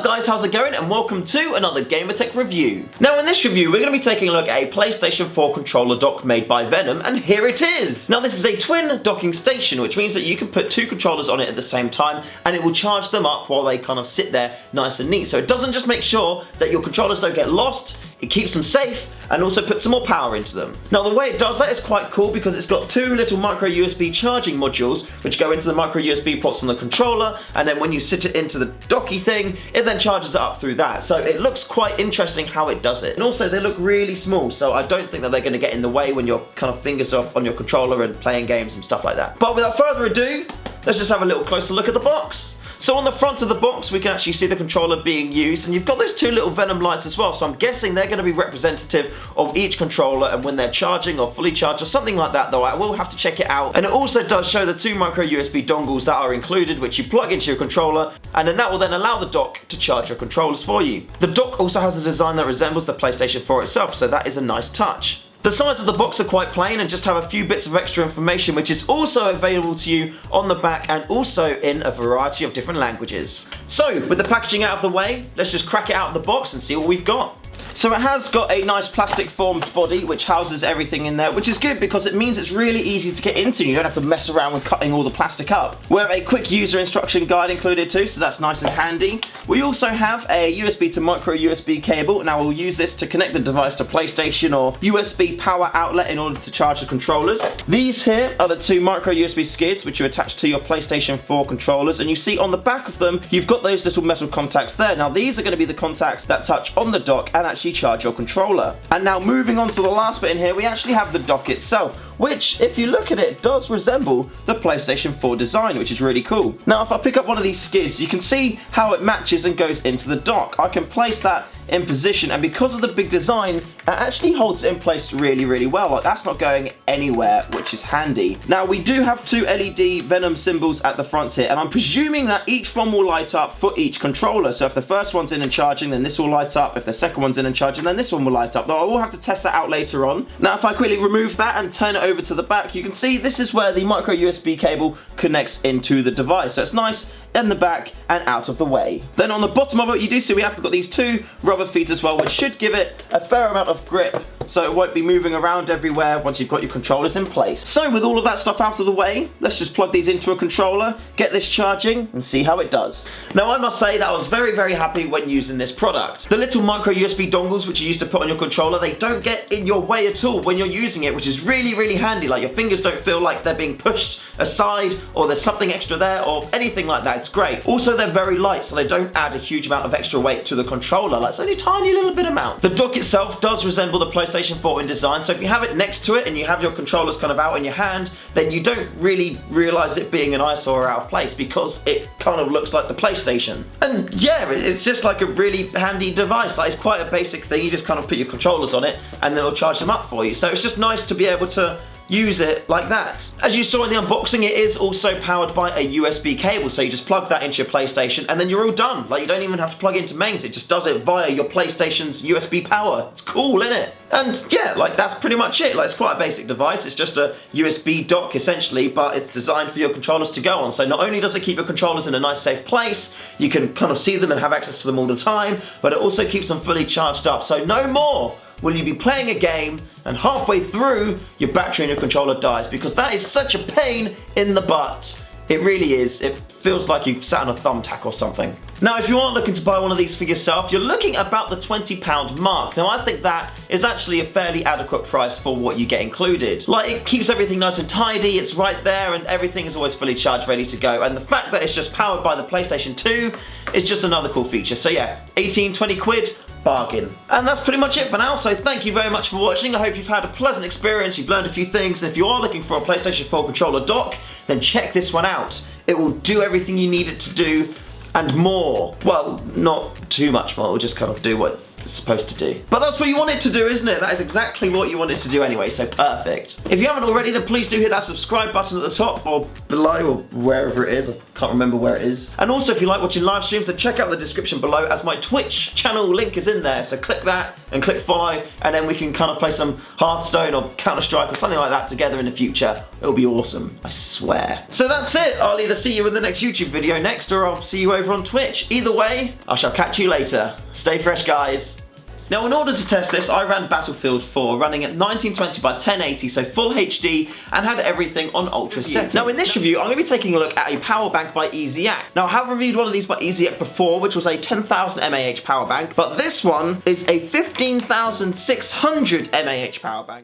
up guys, how's it going? And welcome to another Gamertech review. Now in this review we're going to be taking a look at a PlayStation 4 controller dock made by Venom, and here it is! Now this is a twin docking station, which means that you can put two controllers on it at the same time and it will charge them up while they kind of sit there nice and neat. So it doesn't just make sure that your controllers don't get lost, it keeps them safe and also puts some more power into them. Now the way it does that is quite cool because it's got two little micro USB charging modules which go into the micro USB ports on the controller, and then when you sit it into the docky thing, it then charges it up through that. So it looks quite interesting how it does it. And also they look really small, so I don't think that they're going to get in the way when your kind of fingers are on your controller and playing games and stuff like that. But without further ado, let's just have a little closer look at the box. So on the front of the box we can actually see the controller being used, and you've got those two little Venom lights as well, so I'm guessing they're going to be representative of each controller and when they're charging or fully charged or something like that, though I will have to check it out. And it also does show the two micro USB dongles that are included, which you plug into your controller, and then that will then allow the dock to charge your controllers for you. The dock also has a design that resembles the PlayStation 4 itself, so that is a nice touch. The sides of the box are quite plain and just have a few bits of extra information, which is also available to you on the back and also in a variety of different languages. So with the packaging out of the way, let's just crack it out of the box and see what we've got. So it has got a nice plastic formed body which houses everything in there, which is good because it means it's really easy to get into. You don't have to mess around with cutting all the plastic up. We have a quick user instruction guide included too, so that's nice and handy. We also have a USB to micro USB cable. Now we'll use this to connect the device to PlayStation or USB power outlet in order to charge the controllers. These here are the two micro USB skids which you attach to your PlayStation 4 controllers, and you see on the back of them you've got those little metal contacts there. Now these are going to be the contacts that touch on the dock and actually charge your controller. And now moving on to the last bit in here, we actually have the dock itself, which if you look at it does resemble the PlayStation 4 design, which is really cool. Now if I pick up one of these skids, you can see how it matches and goes into the dock. I can place that in position, and because of the big design, it actually holds it in place really well. Like, that's not going anywhere, which is handy. Now we do have two LED Venom symbols at the front here, and I'm presuming that each one will light up for each controller. So if the first one's in and charging, then this will light up. If the second one's in and charging, then this one will light up. Though I will have to test that out later on. Now if I quickly remove that and turn it over to the back, you can see this is where the micro USB cable connects into the device. So it's nice in the back and out of the way. Then on the bottom of it, you do see we have got these two rubber feet as well, which should give it a fair amount of grip, so it won't be moving around everywhere once you've got your controllers in place. So with all of that stuff out of the way, let's just plug these into a controller, get this charging, and see how it does. Now I must say that I was very happy when using this product. The little micro USB dongles which you used to put on your controller, they don't get in your way at all when you're using it, which is really handy. Like, your fingers don't feel like they're being pushed aside or there's something extra there or anything like that. It's great. Also they're very light, so they don't add a huge amount of extra weight to the controller. Like, it's only a tiny little bit amount. The dock itself does resemble the PlayStation 4 in design, so if you have it next to it and you have your controllers kind of out in your hand, then you don't really realise it being an eyesore or out of place because it kind of looks like the PlayStation. And yeah, it's just like a really handy device. Like, it's quite a basic thing. You just kind of put your controllers on it and they'll charge them up for you. So it's just nice to be able to use it like that. As you saw in the unboxing, it is also powered by a USB cable, so you just plug that into your PlayStation and then you're all done. Like, you don't even have to plug into mains, it just does it via your PlayStation's USB power. It's cool, isn't it? And yeah, like, that's pretty much it. Like, it's quite a basic device. It's just a USB dock essentially, but it's designed for your controllers to go on. So not only does it keep your controllers in a nice safe place, you can kind of see them and have access to them all the time, but it also keeps them fully charged up. So no more will you be playing a game and halfway through your battery in your controller dies, because that is such a pain in the butt. It really is. It feels like you've sat on a thumbtack or something. Now if you are looking to buy one of these for yourself, you're looking about the £20 mark. Now I think that is actually a fairly adequate price for what you get included. Like, it keeps everything nice and tidy, it's right there, and everything is always fully charged, ready to go. And the fact that it's just powered by the PlayStation 2 is just another cool feature. So yeah, 18-20 quid. Bargain. And that's pretty much it for now, so thank you very much for watching. I hope you've had a pleasant experience, you've learned a few things, and if you are looking for a PlayStation 4 controller dock, then check this one out. It will do everything you need it to do and more. Well, not too much more, it'll just kind of do what it's supposed to do. But that's what you want it to do, isn't it? That is exactly what you want it to do anyway, so perfect. If you haven't already, then please do hit that subscribe button at the top or below or wherever it is. I can't remember where it is. And also, if you like watching live streams, then check out the description below as my Twitch channel link is in there. So click that and click follow, and then we can kind of play some Hearthstone or Counter-Strike or something like that together in the future. It'll be awesome, I swear. So that's it. I'll either see you in the next YouTube video next, or I'll see you over on Twitch. Either way, I shall catch you later. Stay fresh, guys. Now, in order to test this, I ran Battlefield 4 running at 1920 by 1080, so full HD, and had everything on ultra settings. Now, in this review, I'm going to be taking a look at a power bank by EasyAct. Now, I have reviewed one of these by EasyAct before, which was a 10,000 mAh power bank, but this one is a 15,600 mAh power bank.